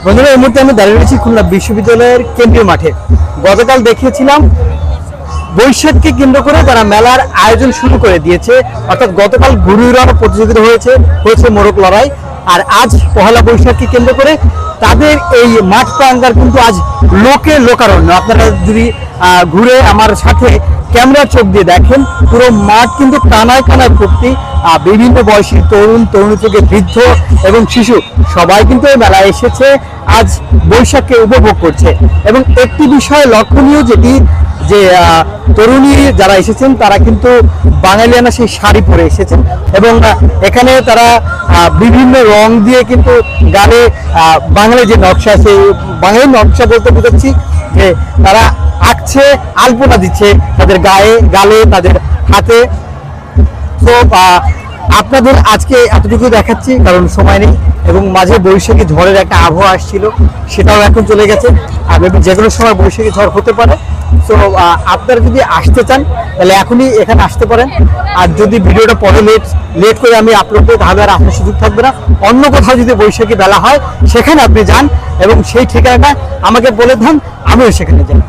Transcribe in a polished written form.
বন্ধুরা, এই মুহূর্তে আমি দাঁড়িয়ে রয়েছি খুলনা বিশ্ববিদ্যালয়ের কেন্দ্রীয় মাঠে। গতকাল দেখিয়েছিলাম বৈশাখকে কেন্দ্র করে তারা মেলার আয়োজন শুরু করে দিয়েছে। অর্থাৎ গতকাল ঘুড়ি উড়ানো প্রতিযোগিতা হয়েছে মোরগ লড়াই। আর আজ পহেলা বৈশাখকে কেন্দ্র করে তাদের এই মাঠ প্রাঙ্গণ কিন্তু আজ লোকারণ্য। আপনারা যদি ঘুরে আমার সাথে ক্যামেরার চোখ দিয়ে দেখেন, পুরো মাঠ কিন্তু কানায় কানায় ভর্তি। বিভিন্ন বয়সী তরুণী থেকে বৃদ্ধ এবং শিশু সবাই কিন্তু এই মেলায় এসেছে, আজ বৈশাখকে উপভোগ করছে। এবং একটি বিষয় লক্ষণীয়, যেটি যে তরুণী যারা এসেছেন তারা কিন্তু বাঙালিয়ানা সেই শাড়ি পরে এসেছেন এবং এখানে তারা বিভিন্ন রং দিয়ে কিন্তু গালে বাঙালি যে নকশা, সেই বাঙালি নকশা বলতে বুঝাচ্ছি যে তারা আঁকছে, আলপনা দিচ্ছে তাদের গালে, তাদের হাতে। তো আপনাদের আজকে এতটুকু দেখাচ্ছি কারণ সময় নেই, এবং মাঝে বৈশাখী ঝড়ের একটা আবহাওয়া আসছিল, সেটাও এখন চলে গেছে। আর যে কোনো সময় বৈশাখী ঝড় হতে পারে। তো আপনারা যদি আসতে চান তাহলে এখনই এখানে আসতে পারেন। আর যদি ভিডিওটা পরে লেট করে আমি আপলোড করি তাহলে আর আপনার সুযোগ থাকবে না। অন্য কোথাও যদি বৈশাখী বেলা হয় সেখানে আপনি যান এবং সেই ঠিকানাটা আমাকে বলে দেন, আমিও সেখানে যাই।